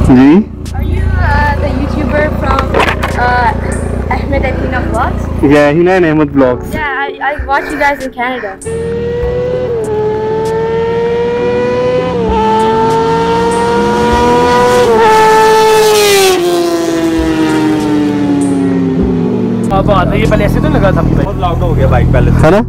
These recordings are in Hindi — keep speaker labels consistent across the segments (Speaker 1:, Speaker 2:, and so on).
Speaker 1: Ji.
Speaker 2: Are you the YouTuber from Ahmed and Hina Vlogs?
Speaker 1: Yeah, Hina and Ahmed Vlogs.
Speaker 2: Yeah, I watch you guys in Canada.
Speaker 3: बात है ये पहले ऐसे तो लगा था बहुत लाउड हो गया बाइक पहले
Speaker 1: है ना।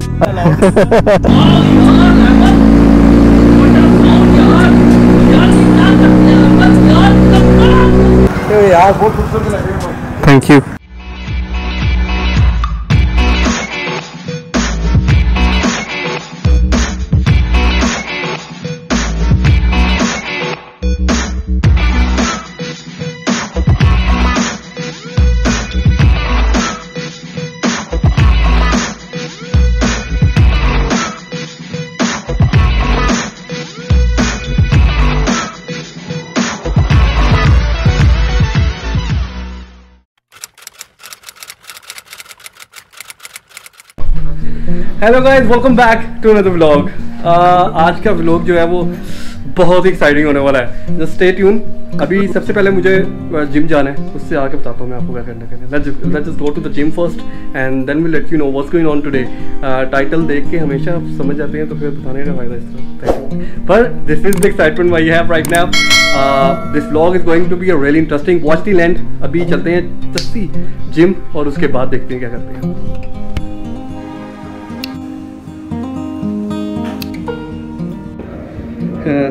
Speaker 3: यार बहुत खूबसूरत लग रही है।
Speaker 1: Thank you. Hello guys, welcome back to another vlog. आज का व्लॉग जो है वो बहुत ही एक्साइटिंग होने वाला है। Just stay tune. अभी सबसे पहले मुझे जिम जाना है, उससे आके बताता हूँ मैं आपको क्या करना है। Let's just go to the gym first and then will let you know what's going on today. Title देख के हमेशा आप समझ जाते हैं तो फिर बताने का फायदा इस तरह। पर this is the excitement I have right now. This vlog is going to be a really interesting. Watch the land. अभी चलते हैं चस्सी जिम और उसके बाद देखते हैं क्या करते हैं।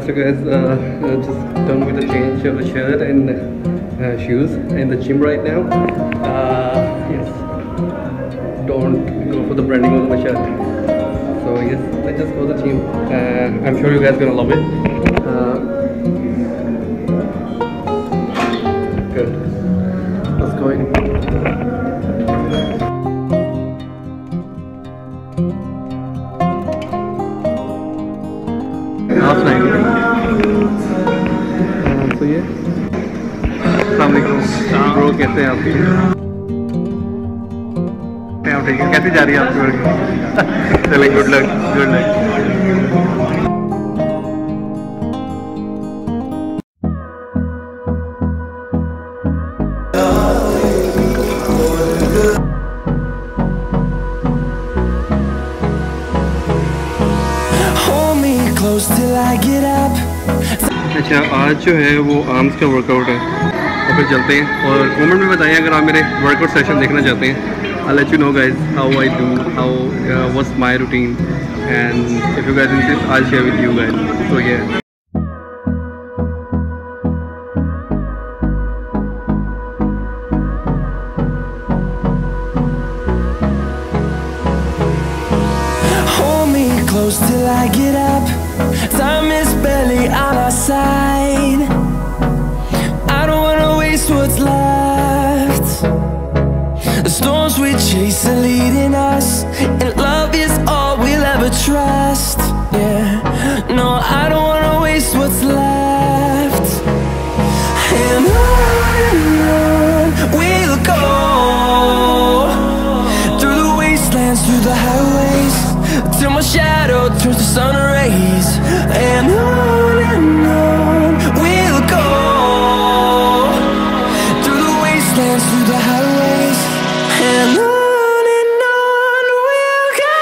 Speaker 1: So guys, just done with the change of the shirt and shoes in the gym right now. Yes, don't go for the branding on my shirt. So yes, let's just go to the gym. I'm sure you guys gonna love it. Good. Let's go in. तो ये ब्रो कैसे हैं आपकी? कैसे जा रही है आपकी वर्क? चलिए, गुड लक, गुड लक। अच्छा, आज जो है वो आर्म्स का वर्कआउट है और फिर चलते हैं। और कमेंट में बताइए अगर आप मेरे वर्कआउट सेशन देखना चाहते हैं। I'll let you know guys how I do, how what's my routine, and if you guys insist I'll share with you guys. So yeah.
Speaker 4: Close till I get up. Time is barely on our side. I don't wanna waste what's left. The storms we chase are leading us, and love is all we'll ever trust. Yeah, no, I don't wanna waste what's left. And on we'll go, through the wastelands, through the highways, till my shadow turns to sun rays. And on we'll go, through the wastelands, through the highways. And on we'll go.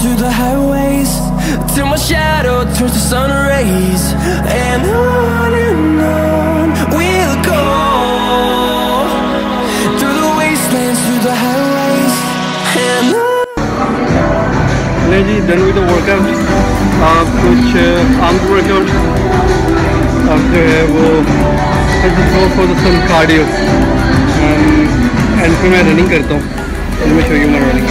Speaker 4: Through the highways, till my shadow turns to sun rays. And on we'll go, through the wastelands, through the highways.
Speaker 1: नहीं जी, डन विद द वर्कआउट। कुछ आर्म वर्कआउट, अब जो है वो for the some cardio and फिर मैं रनिंग करता हूँ। Let me show you my running.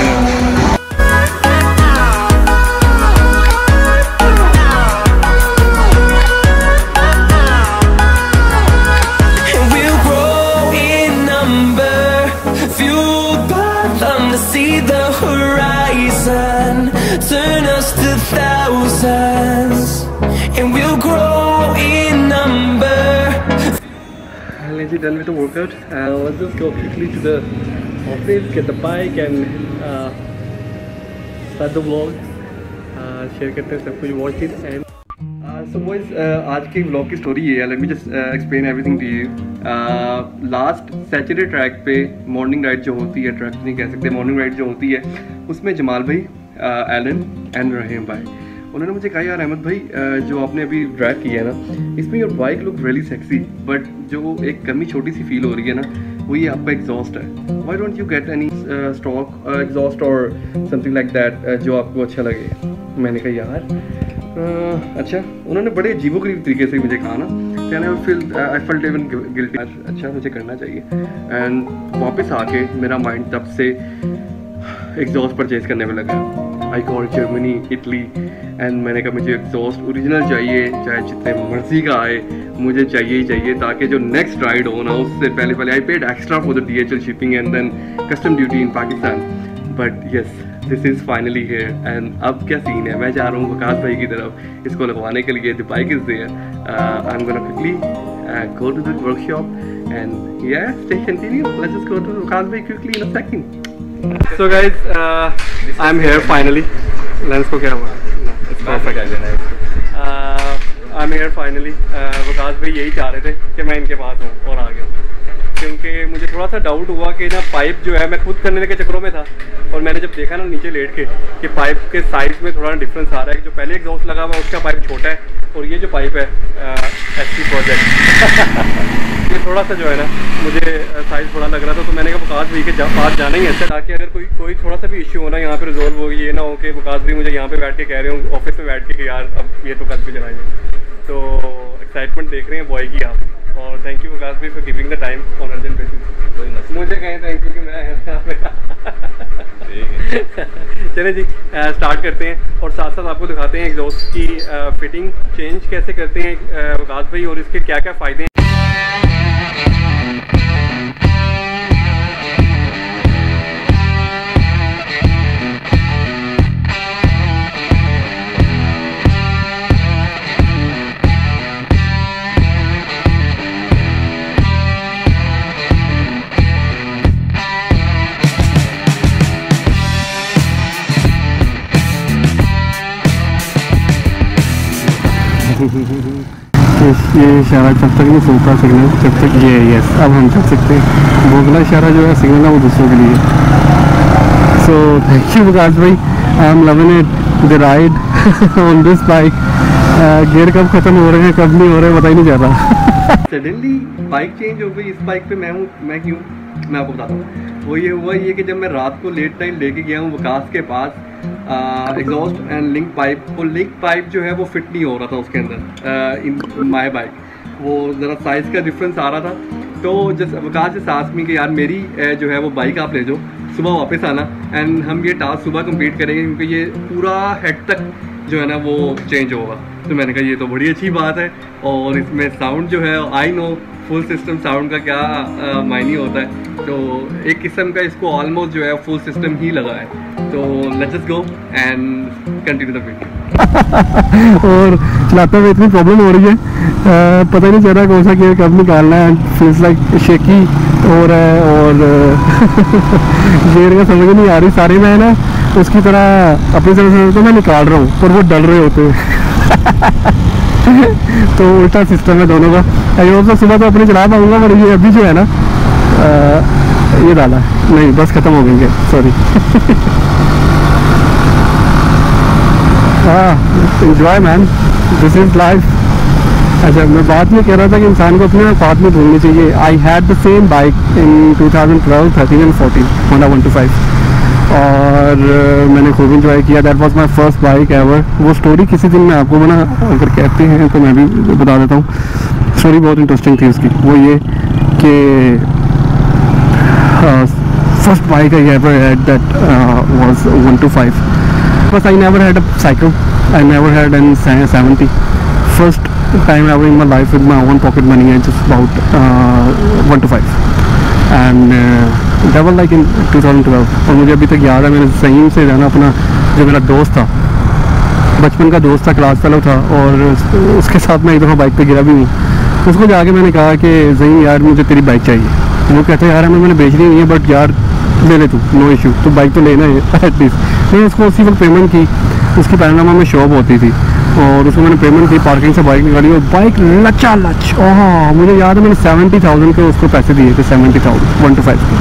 Speaker 4: See the horizon, turn us to thousands, and we'll grow in number.
Speaker 1: Let's done with the workout. Let's just go quickly to the office, get the bike, and start the vlog. Share करते हैं सब कुछ, watch it and. So boys, आज के vlog की story ये है. Let me just explain everything to you. Last Saturday track पे मॉर्निंग राइड जो होती है, ट्रैक नहीं कह सकते, मॉर्निंग राइड जो होती है, उसमें जमाल भाई, एलन एंड रहीम भाई, उन्होंने मुझे कहा यार अहमद भाई, जो आपने अभी ड्राइव किया है ना, इसमें your bike look really sexy, but जो एक कमी छोटी सी फील हो रही है ना, वो ये आपका एग्जॉस्ट है. Why don't you get any stock exhaust और समथिंग लाइक दैट जो आपको अच्छा लगे. मैंने कहा यार अच्छा. उन्होंने बड़े अजीबोगरीब तरीके से मुझे कहा ना, आई फेल्ट इवन गिल्टी. अच्छा मुझे करना चाहिए. एंड वापस आके मेरा माइंड तब से एग्जॉस्ट परचेज करने में लगा. I call Germany, Italy, and मैंने कहा मुझे एग्जॉस्ट ओरिजिनल चाहिए, चाहे जितने मर्जी का आए, मुझे चाहिए ही चाहिए, ताकि जो नेक्स्ट राइड हो ना उससे पहले I paid extra for the DHL shipping and then custom duty in Pakistan. But yes, this is finally here. And अब क्या सीन है, मैं जा रहा हूँ वकास भाई की तरफ इसको लगवाने के लिए. The bike is there. I am gonna quickly go to the workshop and yeah, stay continue. Let's just go to Waqas bhai quickly in a second. So guys, I'm here finally. Lens को क्या हुआ? No, it's perfect. I'm here finally. Waqas भाई यही चाह रहे थे कि मैं इनके पास हूँ और आ गया, क्योंकि मुझे थोड़ा सा डाउट हुआ कि ना पाइप जो है, मैं खुद करने के चक्करों में था, और मैंने जब देखा ना नीचे लेट के कि पाइप के साइज़ में थोड़ा डिफरेंस आ रहा है. जो पहले एग्जॉस्ट लगा हुआ उसका पाइप छोटा है, और ये जो पाइप है SC प्रोजेक्ट ये थोड़ा सा जो है ना मुझे साइज़ थोड़ा लग रहा था. तो मैंने कहा वकास भाई के पास जाना ही है अच्छा, ताकि अगर कोई थोड़ा सा भी इश्यू हो ना यहाँ पे रिजॉल्व हो, ये ना हो कि वकास भाई मुझे यहाँ पे बैठ के कह रहे हो ऑफिस में बैठ के कि यार अब ये तो कल पे चलाएंगे. तो एक्साइटमेंट देख रहे हैं बॉय की आप. और थैंक यू वकास भाई for keeping the time on urgent basis. मुझे कहें थैंक यू कि मैं चले जी स्टार्ट करते हैं, और साथ साथ आपको दिखाते हैं एग्जॉस्ट की फिटिंग चेंज कैसे करते हैं वकास भाई, और इसके क्या क्या फ़ायदे हैं. ये इशारा जब तक नहीं सुनता सिग्नल, जब तक ये यस अब हम कर सकते हैं. बोगला इशारा जो है सिग्नल है वो दूसरों के लिए. सो थैंक यू वकास भाई. I am loving it the ride on this bike. Gear कब ख़त्म हो रहे हैं कब नहीं हो रहे पता ही नहीं चल रहा. सडनली बाइक चेंज हो गई. इस बाइक पे मैं क्यों, मैं आपको बताता हूँ. वो ये हुआ ये कि जब मैं रात को लेट टाइम लेके गया हूँ वकास के पास एग्जॉस्ट एंड लिंक पाइप, वो लिंक पाइप जो है वो फिट नहीं हो रहा था उसके अंदर इन माई बाइक. वो ज़रा साइज़ का डिफरेंस आ रहा था. तो जैसे वकास से साथ में कि यार मेरी जो है वो बाइक आप ले जाओ, सुबह वापस आना, एंड हम ये टास्क सुबह कंप्लीट करेंगे, क्योंकि ये पूरा हेड तक जो है ना वो चेंज होगा. तो मैंने कहा ये तो बड़ी अच्छी बात है. और इसमें साउंड जो है, I know full system sound का क्या मायने होता है. तो एक किस्म का इसको ऑलमोस्ट जो है फुल सिस्टम ही लगा है. तो let's just go and continue the video. और चलाते हुए इतनी प्रॉब्लम हो रही है, पता ही नहीं चल रहा कौन सा गियर कब निकालना है. फील्स लाइक शेकी हो रहा है, और गियर का समझ नहीं आ रही. सारे मैं ना उसकी तरह अपनी तरफ से तो मैं निकाल रहा हूँ, पर वो डल रहे होते हैं. तो उल्टा सिस्टम है दोनों का. तो सुबह तो अपनी चला पाऊँगा, पर ये अभी जो है ना ये डाला नहीं, बस ख़त्म हो गई है, सॉरी. हाँ enjoy man, this is life. अच्छा मैं बात ये कह रहा था कि इंसान को अपने औकात में भूलनी चाहिए. I had the same bike in 2012, 13 and 14 Honda 125. और मैंने खूब इंजॉय किया। That was my first bike ever. वो स्टोरी किसी दिन मैं आपको बना अगर कहते हैं तो मैं भी बता देता हूँ। स्टोरी बहुत इंटरेस्टिंग थी उसकी। वो ये कि first bike I ever had that was 125। बस I never had a cycle, I never had an 70। First time ever in my life with my own pocket money. I just bought 125 and that was like in 2012। और मुझे अभी तक याद है, मैंने सही से जाना अपना जो मेरा दोस्त था, बचपन का दोस्त था, क्लास फेलो था, और उसके साथ मैं एक दफ़ा बाइक पे गिरा भी हूँ। उसको जाके मैंने कहा कि ज़हीन यार मुझे तेरी बाइक चाहिए। वो कहते हैं यार हमें मैंने बेचनी नहीं है बट यार ले ले तू, नो इशू, तो बाइक तो लेना है एटलीस्ट। मैंने उसको उसी वक्त पेमेंट की। उसकी पैनामा में शॉप होती थी और उसमें मैंने पेमेंट की, पार्किंग से बाइक निकाली और बाइक लचा लच। ओह मुझे याद है मैंने 70,000 के उसको पैसे दिए थे, 70,000 125 के।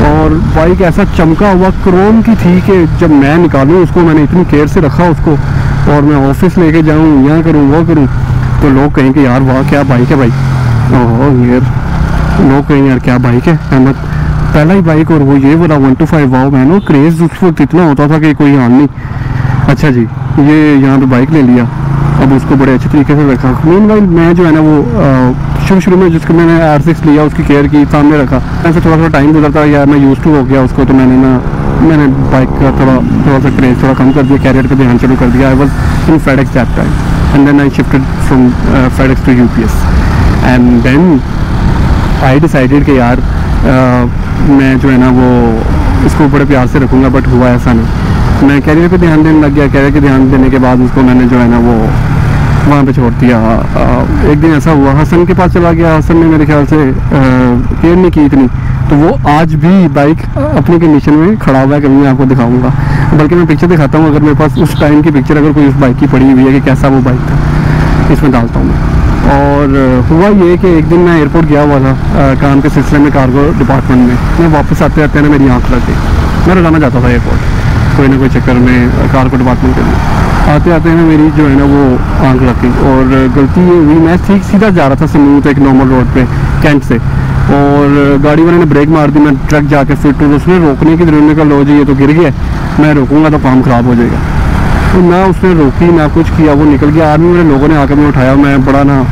Speaker 1: और बाइक ऐसा चमका हुआ क्रोम की थी कि जब मैं निकालूँ उसको, मैंने इतनी केयर से रखा उसको, और मैं ऑफिस लेके जाऊँ, यहाँ करूँ वो करूँ, तो लोग कहें कि यार वाह क्या बाइक है भाई। ओह यार लोग कहें यार क्या बाइक है अहमद, पहला ही बाइक और वो ये वाला 125। वाओ मैंने क्रेज़ उस वक्त इतना होता था कि कोई हाल नहीं। अच्छा जी, ये यहाँ पे बाइक ले लिया, अब उसको बड़े अच्छे तरीके से रखा। मीनवाइल मैं जो है ना वो शुरू में जिसको मैंने R6 लिया उसकी केयर की, सामने रखा। ऐसे थोड़ा टाइम गुजरता यार मैं यूज़ टू हो गया उसको, तो मैंने बाइक का थोड़ा सा क्रेज़ थोड़ा कम कर दिया, कैरियर पे ध्यान शुरू कर दिया। I was in FedEx that time and then I shifted from FedEx to UPS and then I decided कि यार मैं जो है ना वो इसको बड़े प्यार से रखूँगा, बट हुआ ऐसा नहीं। मैं कैरियर पे ध्यान देने लग गया। कैरियर पे ध्यान देने के बाद उसको मैंने जो है ना वो वहाँ पे छोड़ दिया। एक दिन ऐसा हुआ हसन के पास चला गया, हसन ने मेरे ख्याल से केयर नहीं की इतनी, तो वो आज भी बाइक अपने कंडीशन में खड़ा हुआ है। कभी मैं आपको दिखाऊंगा, बल्कि मैं पिक्चर दिखाता हूँ अगर मेरे पास उस टाइम की पिक्चर अगर कोई उस बाइक की पड़ी हुई है कि कैसा वो बाइक था, इसमें डालता हूँ मैं। और हुआ ये कि एक दिन मैं एयरपोर्ट गया हुआ था काम के सिलसिले में, कार्गो डिपार्टमेंट में। मैं वापस आते आते ना मेरी आँख लग गई। मैं रोजाना जाता था एयरपोर्ट कोई ना कोई चक्कर में कार्गो डिपार्टमेंट के लिए। आते आते ना मेरी जो है ना वो आँख लग गई और गलती ये हुई, मैं ठीक सीधा जा रहा था स्मूथ एक नॉर्मल रोड पे कैंट से, और गाड़ी वाले ने ब्रेक मार दी। मैं ट्रक जाके फिट हूँ, उसने रोकने की जरूरत का लो जी ये तो गिर गया, मैं रोकूंगा तो काम ख़राब हो जाएगा। तो ना उसने रोकी ना कुछ किया, वो निकल गया। आर्मी वाले लोगों ने आकर मैं उठाया, मैं बड़ा ना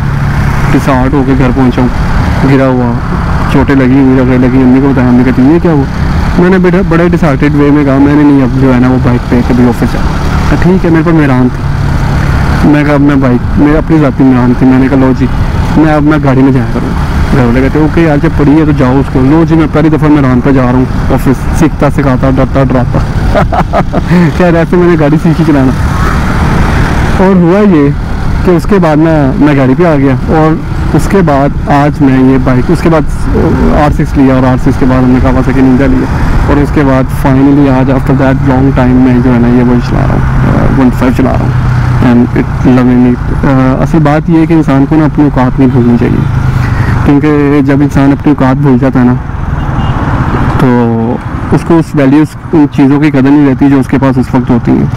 Speaker 1: डिसहार्ट होकर घर पहुँचा हूँ, गिरा हुआ, चोटें लगी हुई, रगड़े लगी। अम्मी को बताया, अम्मी कहती है क्या वो। मैंने बेटा बड़े डिसहार्टेड वे में कहा मैंने नहीं अब जो है ना वो बाइक पे कभी ऑफिस जाना। ठीक है, मेरे पर मेरान थी, मैं कहा मैं बाइक मेरे अपनी ज़ाती मेरान थी। मैंने कहा लो जी मैं गाड़ी में जाया करूँगा। घर वाले कहते ओके यार जब पड़ी है तो जाओ उसको। लो जी मैं पहली दफ़ा मेरान पर जा रहा हूँ ऑफिस, सीखता सिखाता डरता डराता खैर ऐसे मैंने गाड़ी सीखी चलाना। और हुआ ये कि उसके बाद मैं गाड़ी पे आ गया, और उसके बाद आज मैं ये बाइक, उसके बाद R6 लिया, और R6 के बाद हमने कावासाकी निंजा लिया, और उसके बाद फाइनली आज आफ्टर दैट लॉन्ग टाइम में जो है ना ये वही चला रहा हूँ, 125 चला रहा हूँ एंड इट लविंग इट। असल बात ये है कि इंसान को ना अपनी औकात नहीं भूलनी चाहिए, क्योंकि जब इंसान अपनी औकात भूल जाता है ना तो उसको उस वैल्यूज़ उन चीज़ों की कदर नहीं रहती जो उसके पास उस वक्त होती हैं।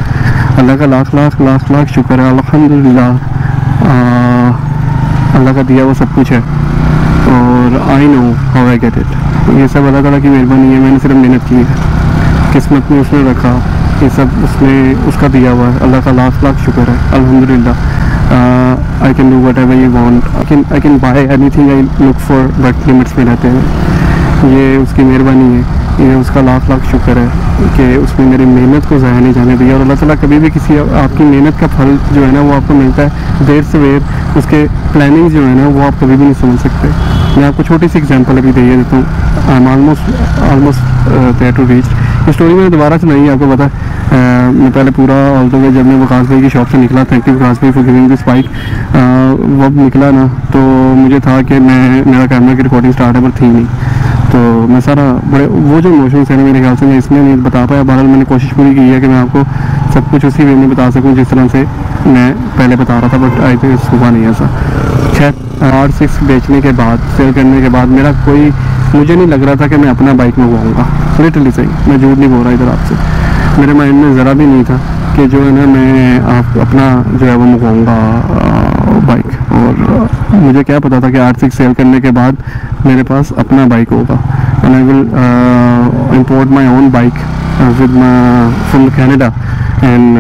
Speaker 1: अल्लाह का लाख लाख लाख लाख शुक्र है, अल्हम्दुलिल्लाह अल्लाह का दिया वो सब कुछ है, और I know how I get it. ये सब अल्लाह ताला की मेहरबानी है, मैंने सिर्फ मेहनत की है, किस्मत में उसने रखा, ये सब उसने उसका दिया हुआ है। अल्लाह का लाख लाख शुक्र है, अल्हम्दुलिल्लाह। I can do what ever you want, I can buy anything I look for, but limits में रहते हैं। ये उसकी मेहरबानी है, ये उसका लाख लाख शुक्र है कि उसने मेरी मेहनत को ज़ाया नहीं जाने दिया। और अल्लाह ताला कभी भी किसी आपकी मेहनत का फल जो है ना वो आपको मिलता है देर सवेर, उसके प्लानिंग जो है ना वो आप कभी भी नहीं समझ सकते। मैं आपको छोटी सी एग्जांपल अभी दे देता हूँ। I am almost there to reach. ये स्टोरी मैंने दोबारा सुनाई, आपको पता है। मैं पहले पूरा ऑल द वे जब मैं वकास भाई की शॉप से निकला, थैंक यू वकास भाई फॉर गिविंग दिस बाइक, वो निकला ना तो मुझे था कि मेरा कैमरा की रिकॉर्डिंग स्टार्ट है पर थी नहीं, तो मैं सारा बड़े वो जो इमोशंस है ना मेरे ख्याल से मैं इसमें नहीं बता पाया। बहरहाल मैंने कोशिश पूरी की है कि मैं आपको सब कुछ उसी वे में बता सकूं जिस तरह से मैं पहले बता रहा था, बट आई थिंक हुआ नहीं ऐसा। खैर R6 बेचने के बाद, सेल करने के बाद मुझे नहीं लग रहा था कि मैं अपना बाइक मंगवाऊँगा, लिटरली सही, मैं झूठ नहीं बोल रहा इधर आपसे। मेरे माइंड में ज़रा भी नहीं था कि जो है ना मैं अपना जो है वो मंगवाऊँगा बाइक, और मुझे क्या पता था कि R6 सेल करने के बाद मेरे पास अपना बाइक होगा, and I will import my own bike with from Canada and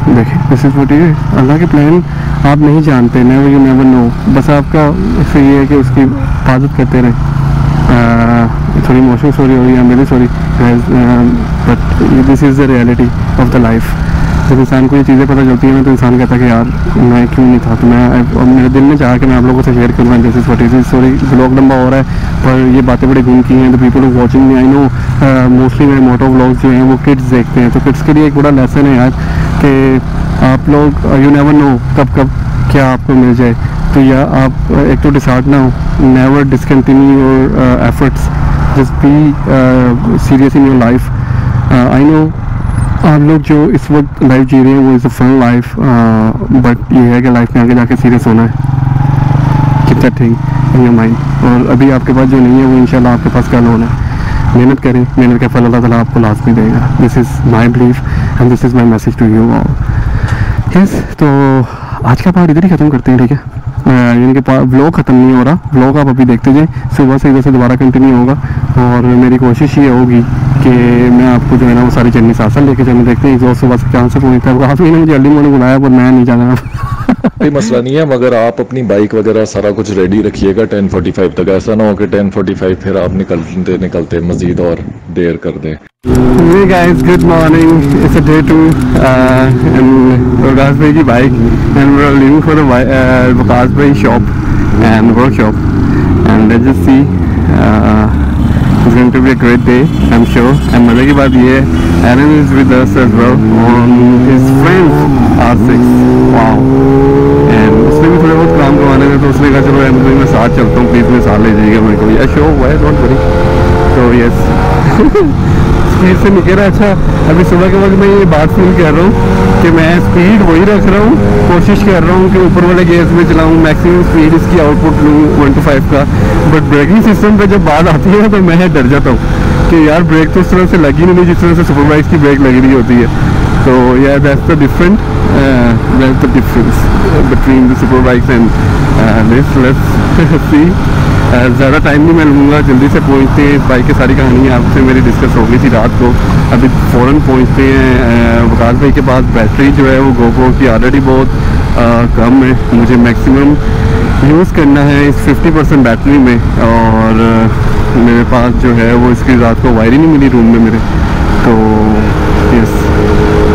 Speaker 1: देखिए दिस इज़ व्हाट ये अल्लाह के प्लान आप नहीं जानते, नेवर यू नेवर नो। बस आपका इससे ये है कि उसकी हिफाजत करते रहें। थोड़ी इमोशनल स्टोरी हो रही है, मेरी sorry but this is the reality of the life. जब इंसान को ये चीज़ें पता चलती हैं ना तो इंसान कहता है कि यार मैं क्यों नहीं था। तो मैं मेरे दिल में चाहा कि मैं आप लोगों से शेयर करूँ this is what is. Sorry vlog लंबा हो रहा है पर ये बातें बड़ी गुम की हैं। The people who watching me I know mostly मेरे मोटो व्लॉग्स जो हैं वो किड्स देखते हैं, तो किड्स के लिए एक बड़ा लेसन है यार कि आप लोग यू नेवर नो कब क्या आपको मिल जाए। तो या आप एक तो डिसाइड ना हो, never discontinue your efforts, just be serious in your life. I know आप लोग जो इस वक्त लाइफ जी रहे हैं वो is a fun life, but ये है कि लाइफ में आगे जाके सीरियस होना है। Keep that thing in your mind. और अभी आपके पास जो नहीं है वो इंशाल्लाह आपके पास कल होना है। मेहनत करें, मेहनत का फल अल्लाह ताला आपको लाज़मी देगा। This is my belief and this is my message to you all. Yes, तो आज का पार्ट इधर ही ख़त्म करते हैं, ठीक है। यानी कि व्लॉग ख़त्म नहीं हो रहा, व्लॉग आप अभी देखते जाएं, सुबह से इधर से दोबारा कंटिन्यू होगा। और मेरी कोशिश ये होगी कि मैं आपको जो है ना वो सारी जर्नी साथ साथ लेके चलूँ। देखते हैं एग्जॉस्ट सुबह से कहाँ से पहुँचता है। काफ़ी ने मुझे अर्ली मॉर्निंग बुलाया पर मैं नहीं जाना।
Speaker 5: कोई मसला नहीं है, मगर आप अपनी बाइक वगैरह सारा कुछ रेडी रखिएगा 10:45 तक। ऐसा ना हो कि 10:45 फिर आप निकलते मज़ीद और देर कर दें।
Speaker 1: Hey guys, good morning. It's a day 2 and Waqas bhai की bike and we're leaving for the Waqas bhai shop and workshop and let's just see. It's going to be a great day, I'm sure. And मज़े की बात ये है Aaron is with us as well on his friend's R6. Wow. And उसने भी थोड़े बहुत काम करवाने थे तो उसने कहा चलो एम मैं साथ चलता हूँ, प्लीज़ मेरे साथ ले जाइएगा मेरे को। या शो हुआ है, डोंट वरी। तो यस स्पीड से निकल रहा। अच्छा, अभी सुबह के वक्त मैं ये बात फील कर रहा हूँ कि मैं स्पीड वही रख रहा हूँ, कोशिश कर रहा हूँ कि ऊपर वाले गेयर्स में चलाऊँ, मैक्सिमम स्पीड इसकी आउटपुट लूँ 1 to 5 का। बट ब्रेकिंग सिस्टम पे जब बात आती है तो मैं डर जाता हूँ कि यार ब्रेक तो उस तरह से लगी नहीं जिस तरह से सुपर बाइक्स की ब्रेक लगी रही होती है। तो या that's the difference between the super bikes and this. Let's see. ज़्यादा टाइम नहीं मैं लूँगा, जल्दी से पहुँचते हैं। इस बाइक की सारी कहानी आपसे मेरी डिस्कस हो गई थी रात को। अभी फ़ौरन पहुँचते हैं। वकास भाई के पास बैटरी जो है वो GoPro की ऑलरेडी बहुत कम है, मुझे मैक्सिमम यूज़ करना है इस 50% बैटरी में। और मेरे पास जो है वो इसकी रात को वायर ही नहीं मिली रूम में मेरे। तो यस,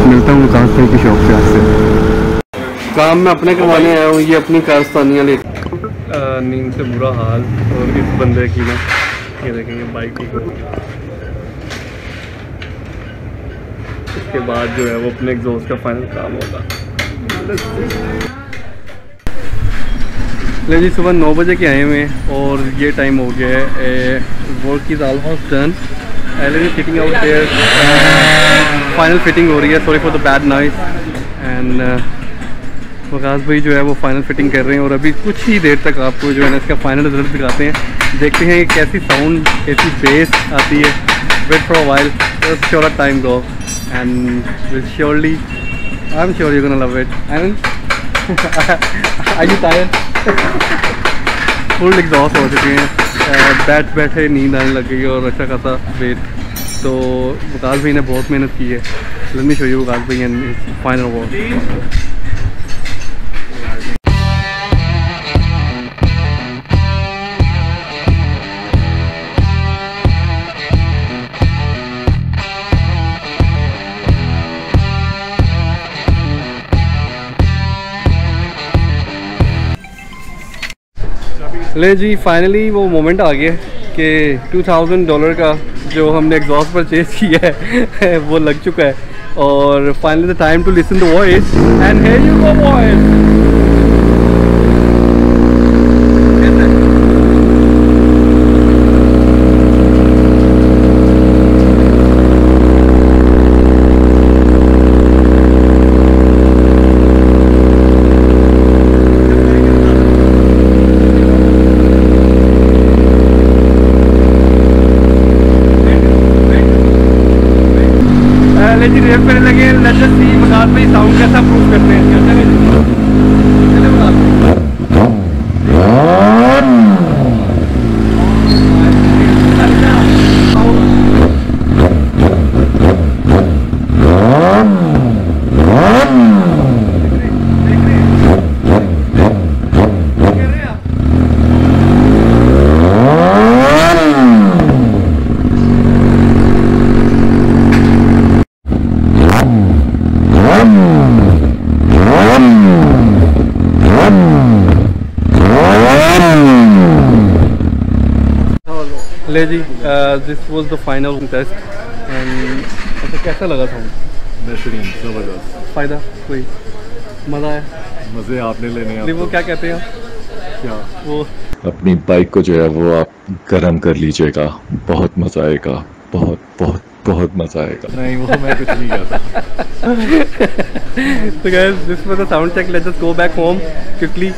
Speaker 1: मिलता हूँ वकास भाई की शॉप से। आज से काम मैं अपने करवाने आया हूँ, ये अपनी कारस्तानियाँ ले। नींद से बुरा हाल और इस बंदे की ना, ये देखेंगे बाइक की। इसके बाद जो है वो अपने एग्जॉस्ट का फाइनल काम होगा। ले जी, सुबह 9 बजे के आए हुए हैं और ये टाइम हो गया है। Work is almost done. LED fitting out there, final fitting हो रही है। Sorry for the bad noise. And Waqas भाई जो है वो फाइनल फिटिंग कर रहे हैं और अभी कुछ ही देर तक आपको जो है ना इसका फाइनल रिजल्ट दिखाते हैं। देखते हैं कैसी साउंड, कैसी बेस आती है। Wait for a while, just sure time go and will surely, I am sure you gonna love it. And are you tired? Full exhaust हो चुके हैं, बैठे नींद आने लग गई और अच्छा खासा वेट। तो वकास भाई ने बहुत मेहनत की है। Late me show you Waqas भाई एंड फाइनल वर्क। ले जी, फाइनली वो मोमेंट आ गया कि $2000 का जो हमने एग्जॉस्ट परचेज किया है वो लग चुका है। और finally the time to listen the voice and here you go voice. लेकिन रेप करने लगे। लेट्स सी वकास भाई साउंड कैसा प्रूव करते हैं। चले जी, this was the final test and अच्छा कैसा लगा था?
Speaker 5: बेहतरीन, ज़बरदस्त।
Speaker 1: फ़ायदा कोई मज़ा आया?
Speaker 5: मज़े आपने लेने हैं।
Speaker 1: नहीं वो क्या कहते हैं
Speaker 5: क्या?
Speaker 1: वो
Speaker 5: अपनी बाइक को जो है वो आप गर्म कर लीजिएगा, बहुत मज़ा आएगा, बहुत बहुत बहुत मज़ा आएगा। नहीं वो मैं कुछ नहीं कहता।
Speaker 1: तो guys this was the sound check, let's just go back home quickly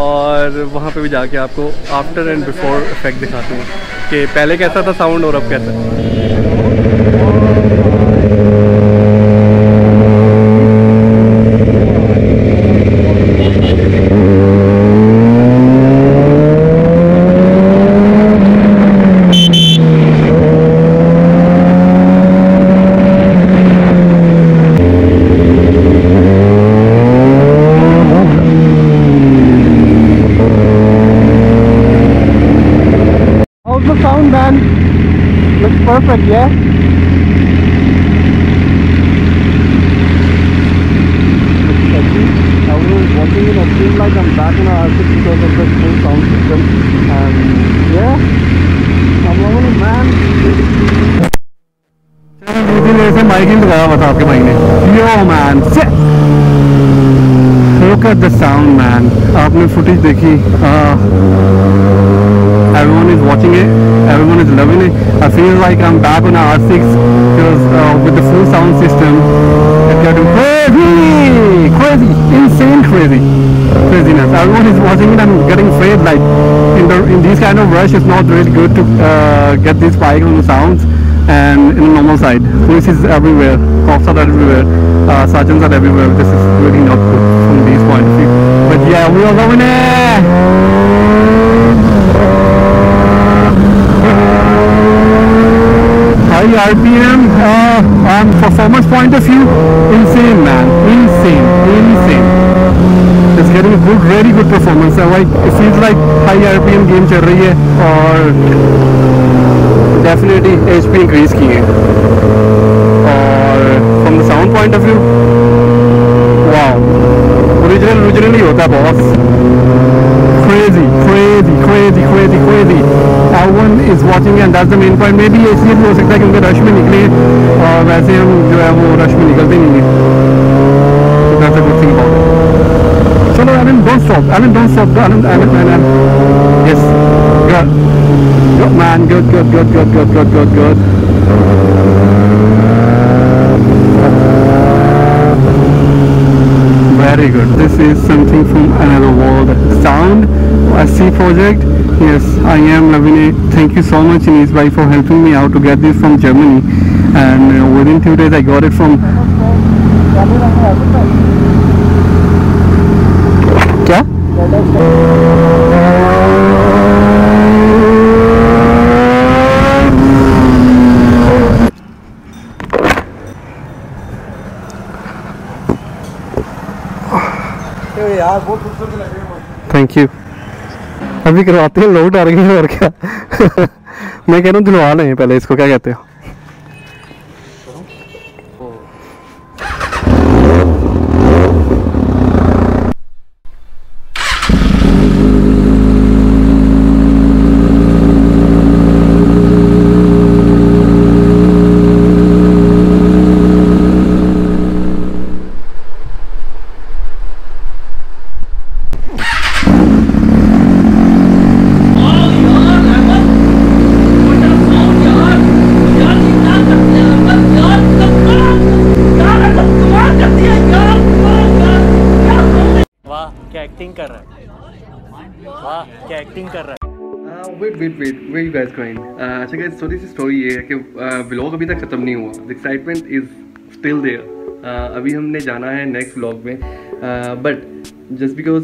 Speaker 1: और वहाँ पे भी जाके आपको आफ्टर एंड बिफोर इफेक्ट दिखाते हैं कि पहले कैसा था साउंड और अब कैसा है। How's the sound, man? Looks perfect, yeah? I was watching it, I feel like I'm back in a R6 because of the full sound system. And yeah, I'm loving it, man. ऐसे माइकिंग लगाया हुआ था आपके भाई ने। Yo man, look at the sound, man. आपने फुटेज देखी? Everyone is watching it, everyone is loving it. I feel like I'm back on a R6 because with the full sound system, it's getting crazy, insane craziness. Everyone is watching it and getting afraid. Like in these kind of rush, it's not really good to get this bike on the sounds. And in the normal side, police is everywhere, cops are everywhere, sergeants are everywhere. This is really not good from this point of view. But yeah, we are loving it. High RPM, on performance point of view, insane man, insane. It's getting a good, very good performance. Like it feels like high RPM game चल रही है और definitely HP increase की है और from the sound point of view, wow, originally होता है boss. Crazy. Everyone is watching and that's the main point. Maybe इसलिए भी हो सकता है क्योंकि रश में निकले और वैसे हम जो है वो रश में निकलते नहीं हैं. So that's a good thing about it. चलो don't stop. Yes, good man, good. Very good. This is something from another world. Sound SC project. Yes, I am loving it. Thank you so much Ines bhai for helping me out to get this from Germany, and within 2 days I got it from. क्या? यार बहुत खूबसूरत लग रही है। Thank you. अभी करवाते हैं, लोग डर गए और क्या। मैं कह रहा हूँ धुलवा लें पहले इसको, क्या कहते हो?
Speaker 3: एक्टिंग कर रहा है, वाह क्या एक्टिंग कर रहा है।
Speaker 1: where you guys going? अच्छा guys, थोड़ी सी स्टोरी ये है कि व्लॉग अभी तक ख़त्म नहीं हुआ। The excitement is still there. अभी हमने जाना है नेक्स्ट व्लॉग में, बट जस्ट बिकॉज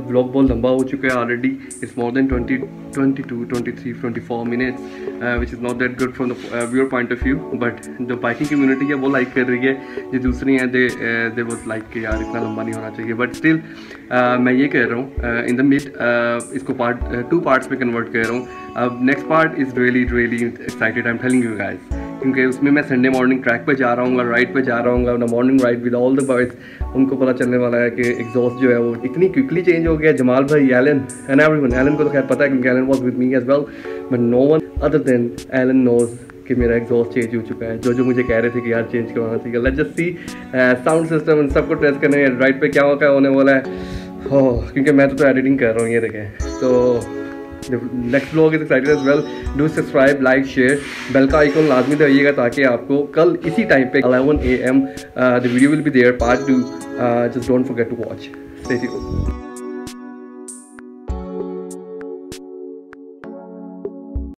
Speaker 1: व्लॉग बहुत लंबा हो चुका है already. It's more than 24 minutes which is not that good from the viewer point of view. But जो बाइकिंग कम्युनिटी है वो लाइक कर रही है, जो दूसरी हैं दे वो लाइक कि यार इतना लंबा नहीं होना चाहिए. बट स्टिल मैं ये कह रहा हूँ इन द मिड इसको 2 पार्ट्स में कन्वर्ट कर रहा हूँ. अब next part is really excited, I am telling you guys. क्योंकि उसमें मैं संडे मॉर्निंग ट्रैक पे जा रहा हूँ, राइड पे जा रहा हूँ, morning ride with all the boys. उनको पता चलने वाला है कि एग्जॉस्ट जो है वो इतनी क्विकली चेंज हो गया। जमाल भाई, एलन एंड एवरीवन। एलन को तो खैर पता है क्योंकि Alan was with me as well, but no one other than Alan knows कि मेरा एग्जॉस्ट चेंज हो चुका है। जो मुझे कह रहे थे कि यार चेंज करवाना चाहिए। Let's just see sound system in सबको टेस्ट करने राइड पे क्या होने वाला है। क्योंकि मैं तो एडिटिंग कर रहा हूँ, ये देखें। तो next vlog is excited as well. Do subscribe, like, share, bell का आइकॉन लाजमी दबाइएगा ताकि आपको कल इसी टाइम पे 11 AM the video will be there part 2। Just don't forget to watch. Stay tuned.